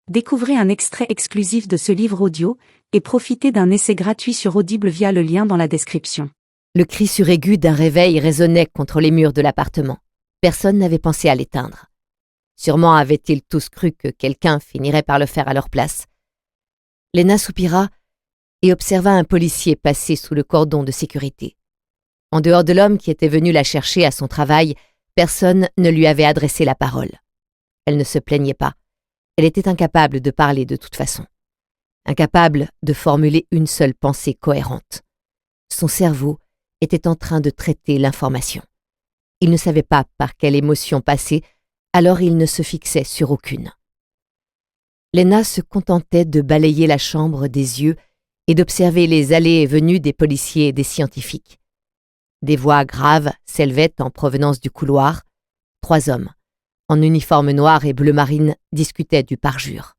Découvrez un extrait exclusif de ce livre audio et profitez d'un essai gratuit sur Audible via le lien dans la description. Le cri suraigu d'un réveil résonnait contre les murs de l'appartement. Personne n'avait pensé à l'éteindre. Sûrement avaient-ils tous cru que quelqu'un finirait par le faire à leur place. Léna soupira et observa un policier passer sous le cordon de sécurité. En dehors de l'homme qui était venu la chercher à son travail, personne ne lui avait adressé la parole. Elle ne se plaignait pas. Elle était incapable de parler de toute façon. Incapable de formuler une seule pensée cohérente. Son cerveau était en train de traiter l'information. Il ne savait pas par quelle émotion passer, alors il ne se fixait sur aucune. Léna se contentait de balayer la chambre des yeux et d'observer les allées et venues des policiers et des scientifiques. Des voix graves s'élevaient en provenance du couloir. 3 hommes, en uniforme noir et bleu marine, discutaient du parjure.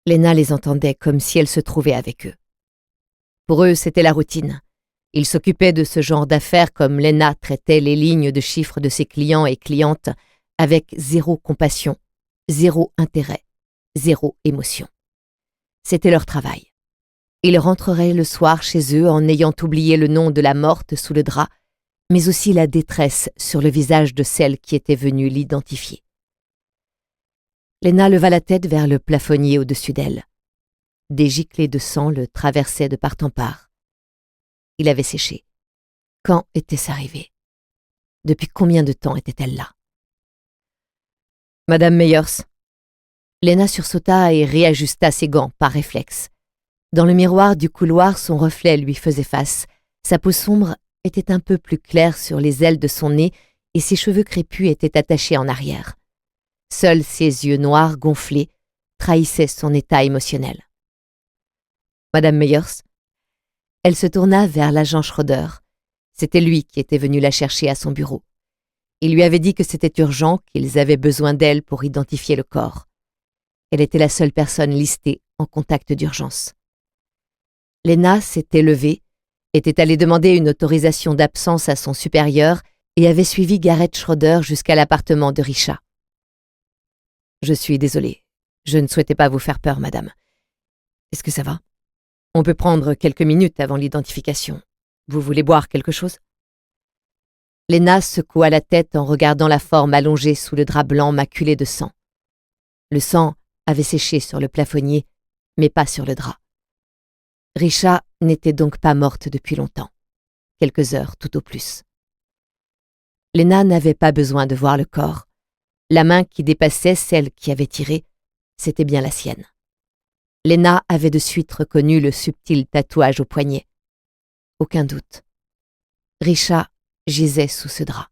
Léna les entendait comme si elle se trouvait avec eux. Pour eux, c'était la routine. Ils s'occupaient de ce genre d'affaires comme Léna traitait les lignes de chiffres de ses clients et clientes avec 0 compassion, 0 intérêt, 0 émotion. C'était leur travail. Ils rentreraient le soir chez eux en ayant oublié le nom de la morte sous le drap, mais aussi la détresse sur le visage de celle qui était venue l'identifier. Léna leva la tête vers le plafonnier au-dessus d'elle. Des giclées de sang le traversaient de part en part. Il avait séché. Quand était-ce arrivé? Depuis combien de temps était-elle là? Madame Meyers. Léna sursauta et réajusta ses gants par réflexe. Dans le miroir du couloir, son reflet lui faisait face. Sa peau sombre était un peu plus claire sur les ailes de son nez et ses cheveux crépus étaient attachés en arrière. Seuls ses yeux noirs gonflés trahissaient son état émotionnel. Madame Meyers. Elle se tourna vers l'agent Schroeder. C'était lui qui était venu la chercher à son bureau. Il lui avait dit que c'était urgent, qu'ils avaient besoin d'elle pour identifier le corps. Elle était la seule personne listée en contact d'urgence. Léna s'était levée, était allée demander une autorisation d'absence à son supérieur et avait suivi Gareth Schroeder jusqu'à l'appartement de Richa. « Je suis désolée. Je ne souhaitais pas vous faire peur, madame. Est-ce que ça va? On peut prendre quelques minutes avant l'identification. Vous voulez boire quelque chose ?» Léna secoua la tête en regardant la forme allongée sous le drap blanc maculé de sang. Le sang avait séché sur le plafonnier, mais pas sur le drap. Richa n'était donc pas morte depuis longtemps. Quelques heures tout au plus. Léna n'avait pas besoin de voir le corps. La main qui dépassait celle qui avait tiré, c'était bien la sienne. Léna avait de suite reconnu le subtil tatouage au poignet. Aucun doute. Richa gisait sous ce drap.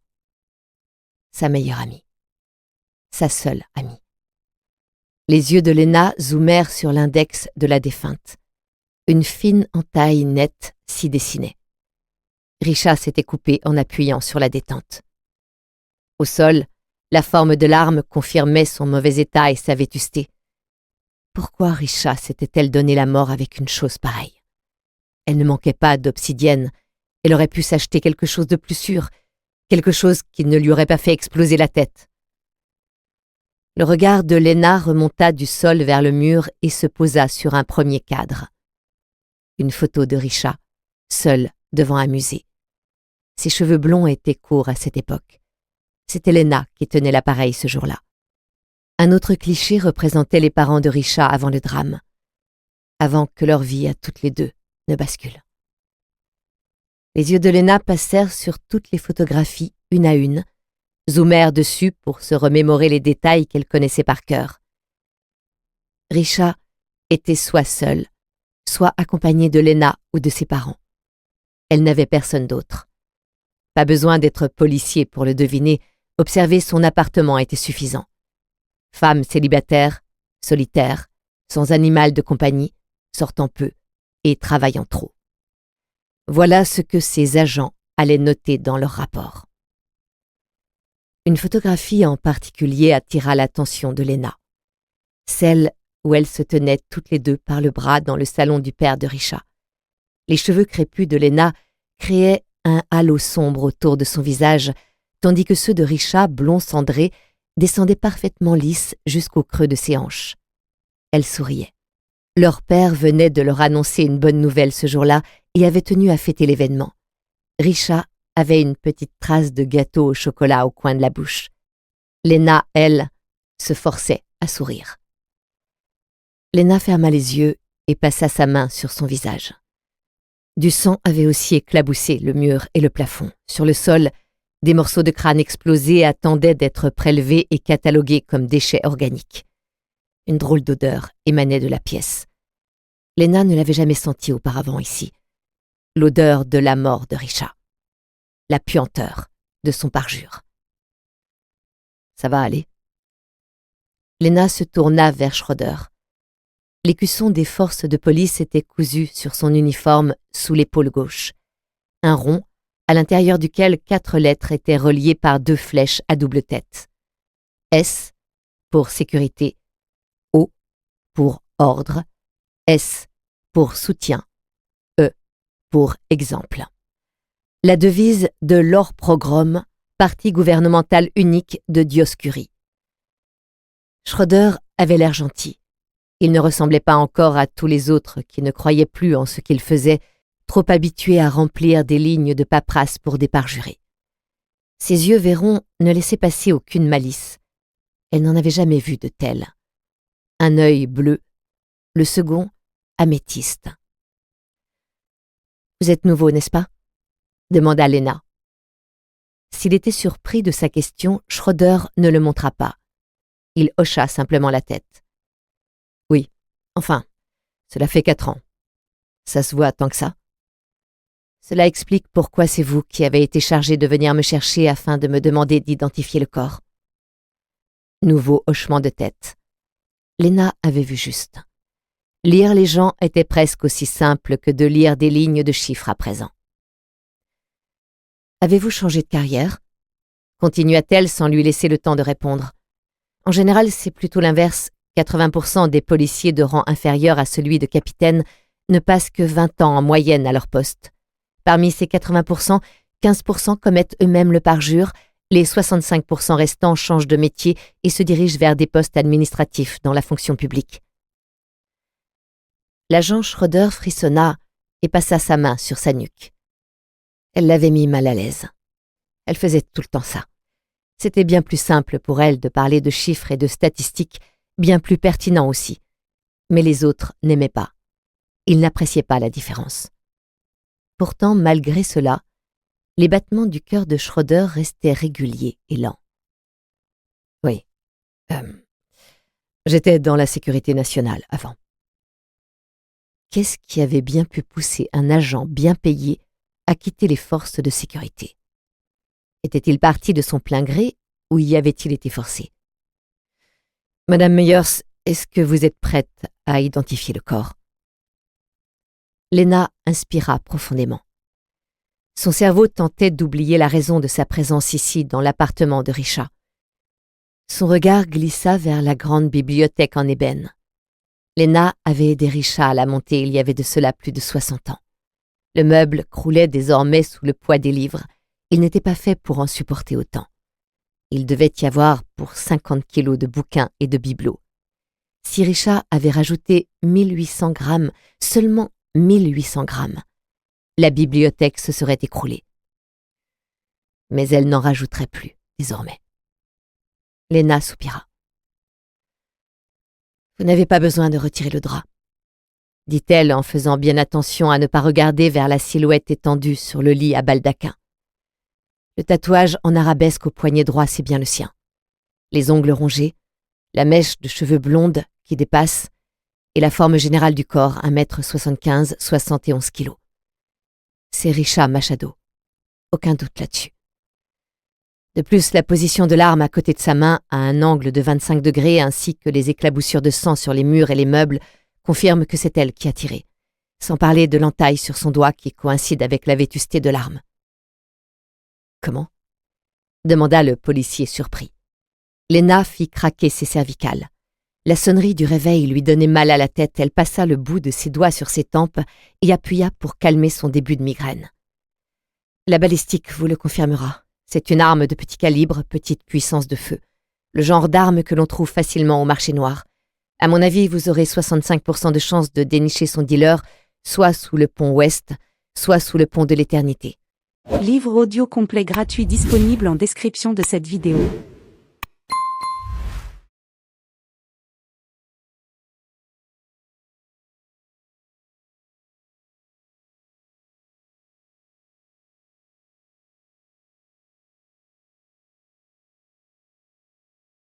Sa meilleure amie. Sa seule amie. Les yeux de Léna zoomèrent sur l'index de la défunte. Une fine entaille nette s'y dessinait. Richa s'était coupée en appuyant sur la détente. Au sol, la forme de l'arme confirmait son mauvais état et sa vétusté. Pourquoi Richa s'était-elle donné la mort avec une chose pareille? Elle ne manquait pas d'obsidienne. Elle aurait pu s'acheter quelque chose de plus sûr, quelque chose qui ne lui aurait pas fait exploser la tête. Le regard de Léna remonta du sol vers le mur et se posa sur un premier cadre. Une photo de Richa, seule devant un musée. Ses cheveux blonds étaient courts à cette époque. C'était Léna qui tenait l'appareil ce jour-là. Un autre cliché représentait les parents de Richa avant le drame, avant que leur vie à toutes les deux ne bascule. Les yeux de Léna passèrent sur toutes les photographies, une à une, zoomèrent dessus pour se remémorer les détails qu'elle connaissait par cœur. Richa était soit seule, soit accompagnée de Léna ou de ses parents. Elle n'avait personne d'autre. Pas besoin d'être policier pour le deviner, observer son appartement était suffisant. Femme célibataire, solitaire, sans animal de compagnie, sortant peu et travaillant trop. Voilà ce que ses agents allaient noter dans leur rapport. Une photographie en particulier attira l'attention de Léna. Celle où elles se tenaient toutes les deux par le bras dans le salon du père de Richa. Les cheveux crépus de Léna créaient un halo sombre autour de son visage, tandis que ceux de Richa, blonds cendrés, descendaient parfaitement lisses jusqu'au creux de ses hanches. Elle souriait. Leur père venait de leur annoncer une bonne nouvelle ce jour-là et avait tenu à fêter l'événement. Risha avait une petite trace de gâteau au chocolat au coin de la bouche. Lena, elle, se forçait à sourire. Lena ferma les yeux et passa sa main sur son visage. Du sang avait aussi éclaboussé le mur et le plafond. Sur le sol, des morceaux de crâne explosés attendaient d'être prélevés et catalogués comme déchets organiques. Une drôle d'odeur émanait de la pièce. Lena ne l'avait jamais sentie auparavant ici. L'odeur de la mort de Risha. La puanteur de son parjure. Ça va aller. Lena se tourna vers Schroeder. L'écusson des forces de police était cousu sur son uniforme sous l'épaule gauche. Un rond, à l'intérieur duquel 4 lettres étaient reliées par 2 flèches à double tête. S pour sécurité, O pour ordre, S pour soutien, E pour exemple. La devise de l'Or-Progrom, parti gouvernemental unique de Dioscuri. Schroeder avait l'air gentil. Il ne ressemblait pas encore à tous les autres qui ne croyaient plus en ce qu'il faisait, trop habitués à remplir des lignes de paperasse pour des parjurés. Ses yeux verrons ne laissaient passer aucune malice. Elle n'en avait jamais vu de tel. Un œil bleu, le second améthyste. « Vous êtes nouveau, n'est-ce pas ?» demanda Lena. S'il était surpris de sa question, Schroeder ne le montra pas. Il hocha simplement la tête. « Oui, enfin, cela fait 4 ans. Ça se voit tant que ça. Cela explique pourquoi c'est vous qui avez été chargé de venir me chercher afin de me demander d'identifier le corps. » Nouveau hochement de tête. Lena avait vu juste. Lire les gens était presque aussi simple que de lire des lignes de chiffres à présent. « Avez-vous changé de carrière ?» continua-t-elle sans lui laisser le temps de répondre. En général, c'est plutôt l'inverse. 80% des policiers de rang inférieur à celui de capitaine ne passent que 20 ans en moyenne à leur poste. Parmi ces 80%, 15% commettent eux-mêmes le parjure, les 65% restants changent de métier et se dirigent vers des postes administratifs dans la fonction publique. L'agent Schroeder frissonna et passa sa main sur sa nuque. Elle l'avait mis mal à l'aise. Elle faisait tout le temps ça. C'était bien plus simple pour elle de parler de chiffres et de statistiques, bien plus pertinent aussi. Mais les autres n'aimaient pas. Ils n'appréciaient pas la différence. Pourtant, malgré cela, les battements du cœur de Schroeder restaient réguliers et lents. Oui, j'étais dans la sécurité nationale avant. Qu'est-ce qui avait bien pu pousser un agent bien payé à quitter les forces de sécurité? Était-il parti de son plein gré ou y avait-il été forcé? Madame Meyers, est-ce que vous êtes prête à identifier le corps? Lena inspira profondément. Son cerveau tentait d'oublier la raison de sa présence ici dans l'appartement de Risha. Son regard glissa vers la grande bibliothèque en ébène. Lena avait aidé Risha à la monter il y avait de cela plus de 60 ans. Le meuble croulait désormais sous le poids des livres. Il n'était pas fait pour en supporter autant. Il devait y avoir pour 50 kilos de bouquins et de bibelots. Si Risha avait rajouté 1800 grammes, seulement 1800 grammes, la bibliothèque se serait écroulée. Mais elle n'en rajouterait plus, désormais. Lena soupira. « Vous n'avez pas besoin de retirer le drap, » dit-elle en faisant bien attention à ne pas regarder vers la silhouette étendue sur le lit à baldaquin. Le tatouage en arabesque au poignet droit, c'est bien le sien. Les ongles rongés, la mèche de cheveux blonde qui dépasse et la forme générale du corps, 1m75, 71 kilos. C'est Risha Machado. Aucun doute là-dessus. De plus, la position de l'arme à côté de sa main, à un angle de 25 degrés, ainsi que les éclaboussures de sang sur les murs et les meubles, confirment que c'est elle qui a tiré, sans parler de l'entaille sur son doigt qui coïncide avec la vétusté de l'arme. « Comment ?» demanda le policier surpris. Lena fit craquer ses cervicales. La sonnerie du réveil lui donnait mal à la tête. Elle passa le bout de ses doigts sur ses tempes et appuya pour calmer son début de migraine. La balistique vous le confirmera. C'est une arme de petit calibre, petite puissance de feu. Le genre d'arme que l'on trouve facilement au marché noir. À mon avis, vous aurez 65% de chances de dénicher son dealer, soit sous le pont Ouest, soit sous le pont de l'éternité. Livre audio complet gratuit disponible en description de cette vidéo.